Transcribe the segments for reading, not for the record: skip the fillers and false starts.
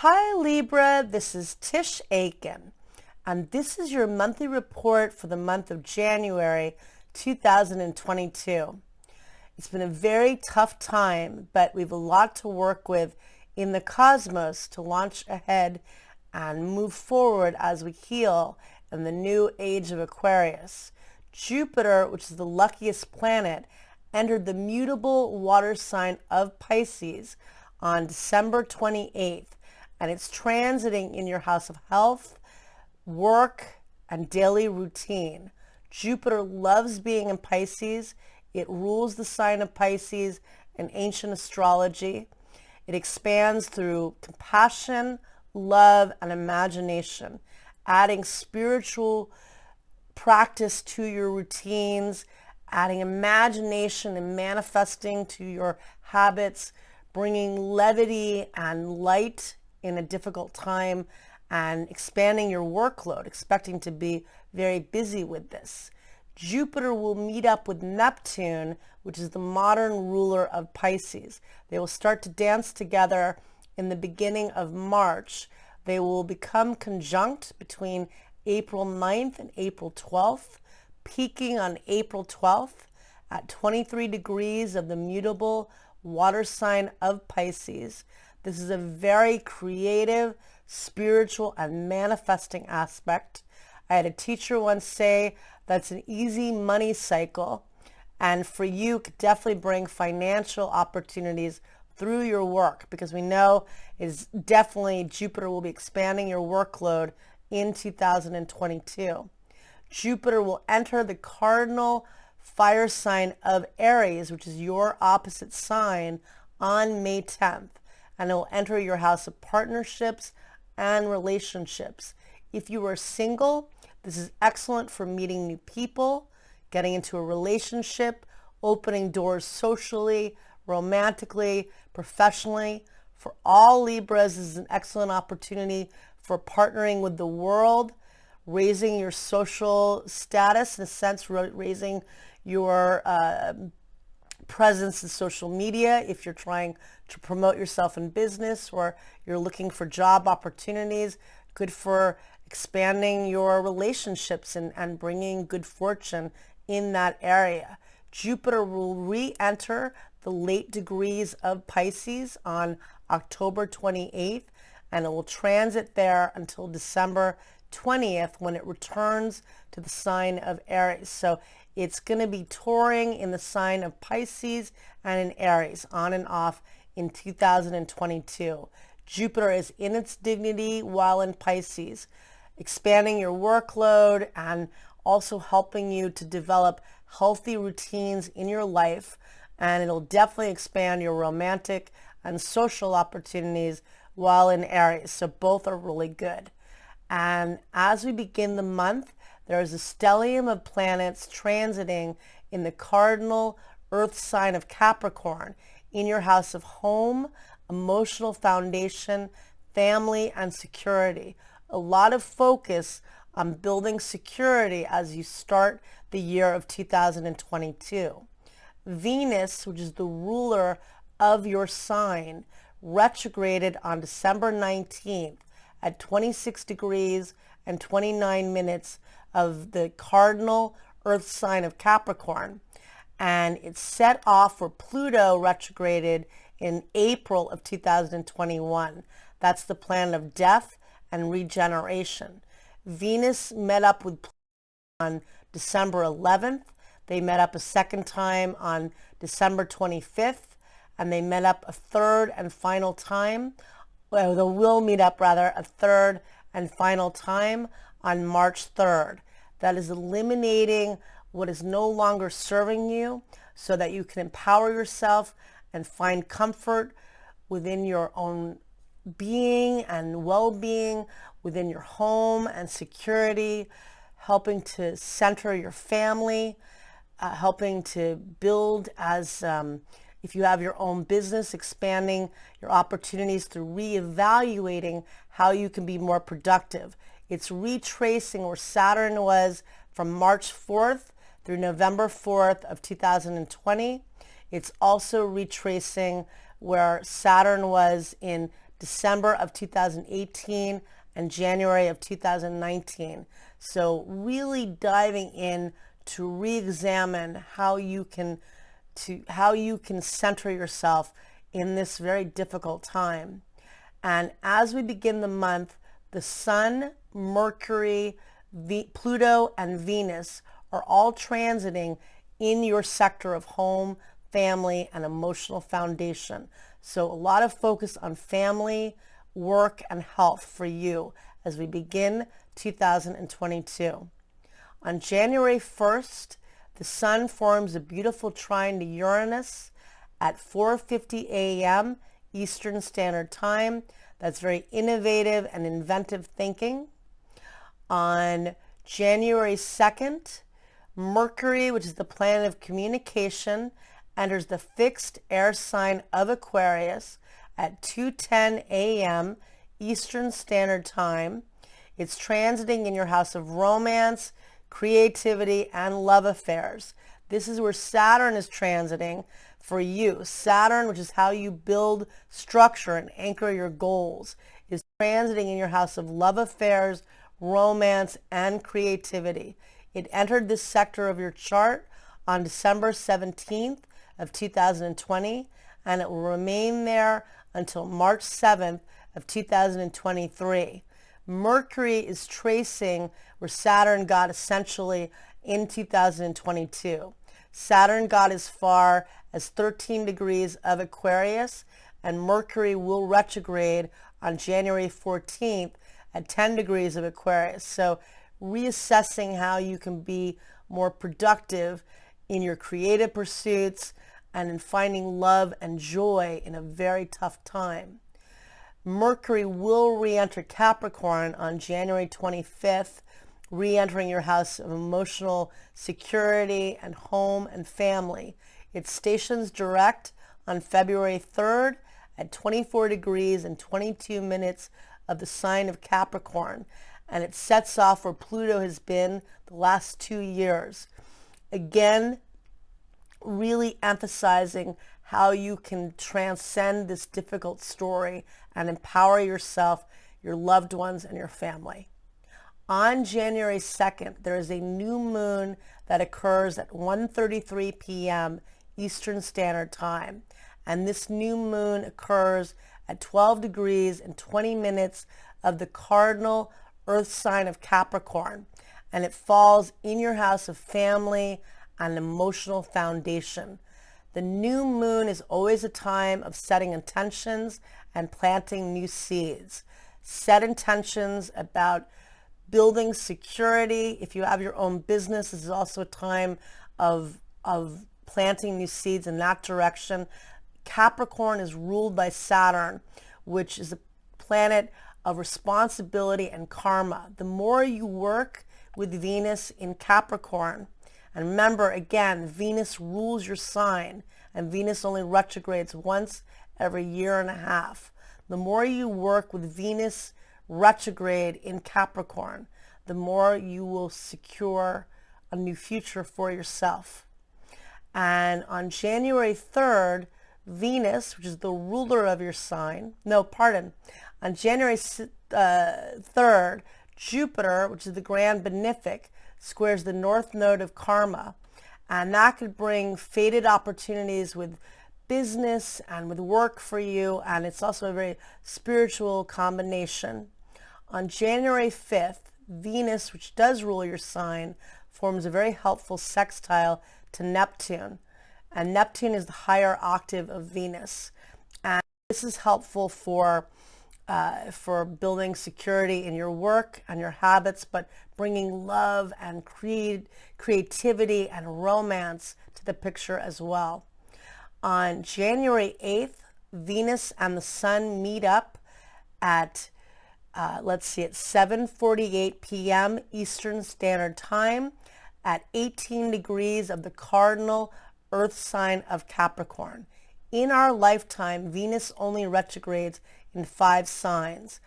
Hi Libra, this is Tisch Aitken, and this is your monthly report for the month of January 2022. It's been a very tough time, but we have a lot to work with in the cosmos to launch ahead and move forward as we heal in the new age of Aquarius. Jupiter, which is the luckiest planet, entered the mutable water sign of Pisces on December 28th, and it's transiting in your house of health, work, and daily routine. Jupiter loves being in Pisces. It rules the sign of Pisces in ancient astrology. It expands through compassion, love, and imagination, adding spiritual practice to your routines, adding imagination and manifesting to your habits, bringing levity and light in a difficult time, and expanding your workload, expecting to be very busy with this. Jupiter will meet up with Neptune, which is the modern ruler of Pisces. They will start to dance together in the beginning of March. They will become conjunct between April 9th and April 12th, peaking on April 12th at 23 degrees of the mutable water sign of Pisces. This is a very creative, spiritual, and manifesting aspect. I had a teacher once say that's an easy money cycle, and for you could definitely bring financial opportunities through your work, because we know is definitely Jupiter will be expanding your workload in 2022. Jupiter will enter the cardinal fire sign of Aries, which is your opposite sign, on May 10th. And it will enter your house of partnerships and relationships. If you are single, this is excellent for meeting new people, getting into a relationship, opening doors socially, romantically, professionally. For all Libras, this is an excellent opportunity for partnering with the world, raising your social status, in a sense, raising your presence in social media if you're trying to promote yourself in business, or you're looking for job opportunities. Good for expanding your relationships and bringing good fortune in that area. Jupiter will re-enter the late degrees of Pisces on October 28th, and it will transit there until December 20th, when it returns to the sign of Aries. So it's going to be touring in the sign of Pisces and in Aries, on and off in 2022. Jupiter is in its dignity while in Pisces, expanding your workload and also helping you to develop healthy routines in your life. And it'll definitely expand your romantic and social opportunities while in Aries. So both are really good. And as we begin the month, there is a stellium of planets transiting in the cardinal earth sign of Capricorn in your house of home, emotional foundation, family, and security. A lot of focus on building security as you start the year of 2022. Venus, which is the ruler of your sign, retrograded on December 19th at 26 degrees and 29 minutes of the cardinal earth sign of Capricorn. And it's set off for Pluto retrograded in April of 2021. That's the planet of death and regeneration. Venus met up with Pluto on December 11th. They met up a second time on December 25th, and they met up a third and final time. Well, they will meet up rather a third and final time on March 3rd. That is eliminating what is no longer serving you, so that you can empower yourself and find comfort within your own being and well-being, within your home and security, helping to center your family, helping to build as if you have your own business, expanding your opportunities through reevaluating how you can be more productive. It's retracing where Saturn was from March 4th through November 4th of 2020. It's also retracing where Saturn was in December of 2018 and January of 2019. So really diving in to re-examine how you can center yourself in this very difficult time. And as we begin the month, the Sun, Mercury, Pluto, and Venus are all transiting in your sector of home, family, and emotional foundation. So a lot of focus on family, work, and health for you as we begin 2022. On January 1st, the Sun forms a beautiful trine to Uranus at 4:50 a.m. Eastern Standard Time. That's very innovative and inventive thinking. On January 2nd, Mercury, which is the planet of communication, enters the fixed air sign of Aquarius at 2:10 a.m. Eastern Standard Time. It's transiting in your house of romance, creativity, and love affairs. This is where Saturn is transiting for you. Saturn, which is how you build structure and anchor your goals, is transiting in your house of love affairs, romance, and creativity. It entered this sector of your chart on December 17th of 2020, and it will remain there until March 7th of 2023. Mercury is tracing where Saturn got essentially in 2022. Saturn got as far as 13 degrees of Aquarius, and Mercury will retrograde on January 14th at 10 degrees of Aquarius. So reassessing how you can be more productive in your creative pursuits and in finding love and joy in a very tough time. Mercury will re-enter Capricorn on January 25th, re-entering your house of emotional security and home and family. It stations direct on February 3rd at 24 degrees and 22 minutes of the sign of Capricorn, and it sets off where Pluto has been the last 2 years. Again, really emphasizing how you can transcend this difficult story and empower yourself, your loved ones, and your family. On January 2nd, there is a new moon that occurs at 1:33 p.m. Eastern Standard Time. And this new moon occurs at 12 degrees and 20 minutes of the cardinal earth sign of Capricorn. And it falls in your house of family and emotional foundation. The new moon is always a time of setting intentions and planting new seeds. Set intentions about building security. If you have your own business, this is also a time of planting new seeds in that direction. Capricorn is ruled by Saturn, which is a planet of responsibility and karma. The more you work with Venus in Capricorn, and remember, again, Venus rules your sign, and Venus only retrogrades once every year and a half. The more you work with Venus retrograde in Capricorn, the more you will secure a new future for yourself. And on January 3rd, Venus, which is the ruler of your sign, on January 3rd, Jupiter, which is the grand benefic, squares the north node of karma, and that could bring fated opportunities with business and with work for you, and it's also a very spiritual combination. On January 5th, Venus, which does rule your sign, forms a very helpful sextile to Neptune, and Neptune is the higher octave of Venus, and this is helpful for building security in your work and your habits, but bringing love and creativity and romance to the picture as well. On January 8th, Venus and the Sun meet up at, at 7:48 p.m. Eastern Standard Time at 18 degrees of the cardinal earth sign of Capricorn. In our lifetime, Venus only retrogrades in 5 signs.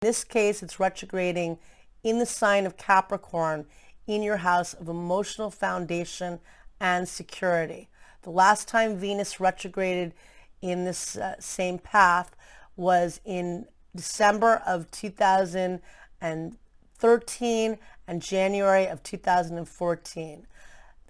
In this case, it's retrograding in the sign of Capricorn in your house of emotional foundation and security. The last time Venus retrograded in this same path was in December of 2013 and January of 2014.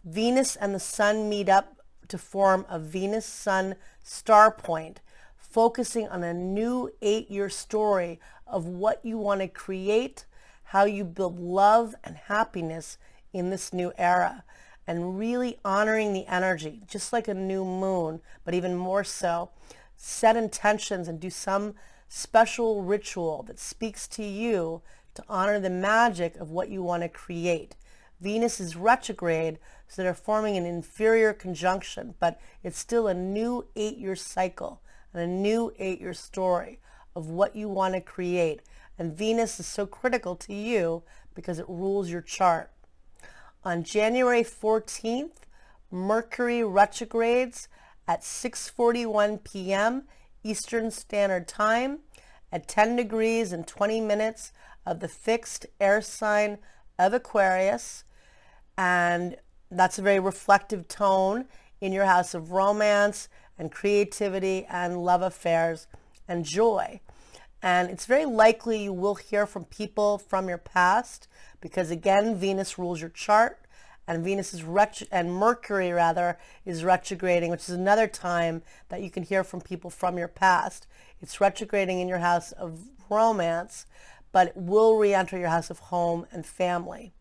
Venus and the Sun meet up to form a Venus-Sun star point, focusing on a new 8-year story of what you want to create, how you build love and happiness in this new era, and really honoring the energy, just like a new moon, but even more so. Set intentions and do some special ritual that speaks to you to honor the magic of what you want to create. Venus is retrograde, so they're forming an inferior conjunction, but it's still a new 8-year cycle and a new 8-year story of what you want to create. And Venus is so critical to you because it rules your chart. On January 14th, Mercury retrogrades at 6:41 p.m. Eastern Standard Time at 10 degrees and 20 minutes of the fixed air sign of Aquarius. And that's a very reflective tone in your house of romance and creativity and love affairs and joy. And it's very likely you will hear from people from your past because, again, Venus rules your chart, and Mercury is retrograding, which is another time that you can hear from people from your past. It's retrograding in your house of romance, but it will re-enter your house of home and family.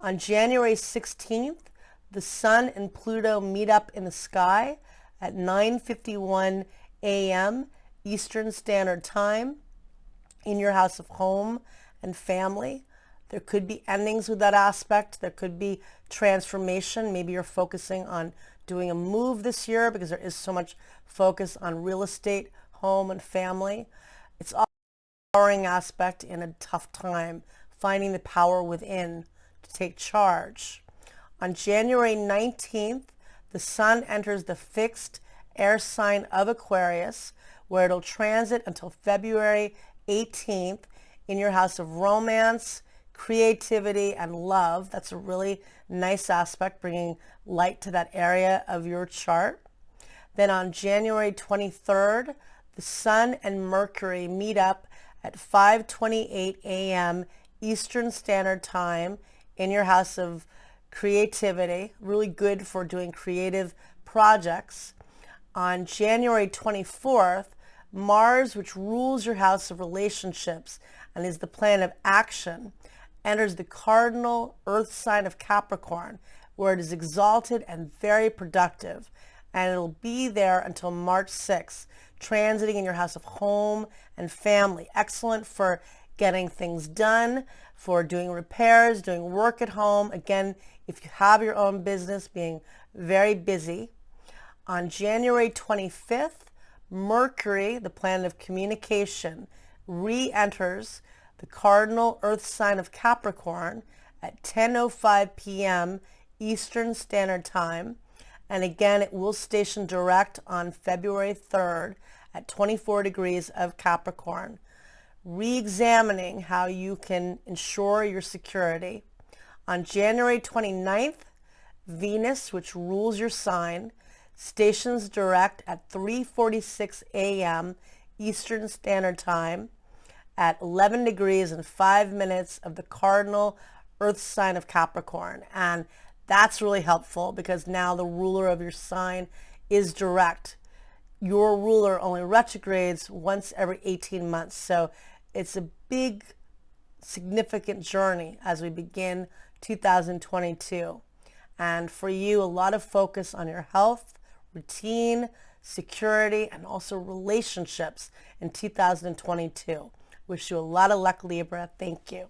On January 16th, the Sun and Pluto meet up in the sky at 9:51 a.m. Eastern Standard Time in your house of home and family. There could be endings with that aspect. There could be transformation. Maybe you're focusing on doing a move this year because there is so much focus on real estate, home, and family. It's all a empowering aspect in a tough time, finding the power within to take charge. On January 19th, the Sun enters the fixed air sign of Aquarius, where it'll transit until February 18th in your house of romance, creativity, and love. That's a really nice aspect, bringing light to that area of your chart. Then on January 23rd, the Sun and Mercury meet up at 5:28 a.m. Eastern Standard Time in your house of creativity. Really good for doing creative projects. On January 24th, Mars, which rules your house of relationships and is the planet of action, enters the cardinal earth sign of Capricorn, where it is exalted and very productive. And it'll be there until March 6th, transiting in your house of home and family. Excellent for getting things done, for doing repairs, doing work at home. Again, if you have your own business, being very busy. On January 25th, Mercury, the planet of communication, re-enters the cardinal earth sign of Capricorn at 10:05 p.m. Eastern Standard Time. And again, it will station direct on February 3rd at 24 degrees of Capricorn, re-examining how you can ensure your security. On January 29th, Venus, which rules your sign, stations direct at 3:46 a.m. Eastern Standard Time at 11 degrees and 5 minutes of the cardinal earth sign of Capricorn. And that's really helpful because now the ruler of your sign is direct. Your ruler only retrogrades once every 18 months. So it's a big, significant journey as we begin 2022. And for you, a lot of focus on your health, routine, security, and also relationships in 2022. Wish you a lot of luck, Libra. Thank you.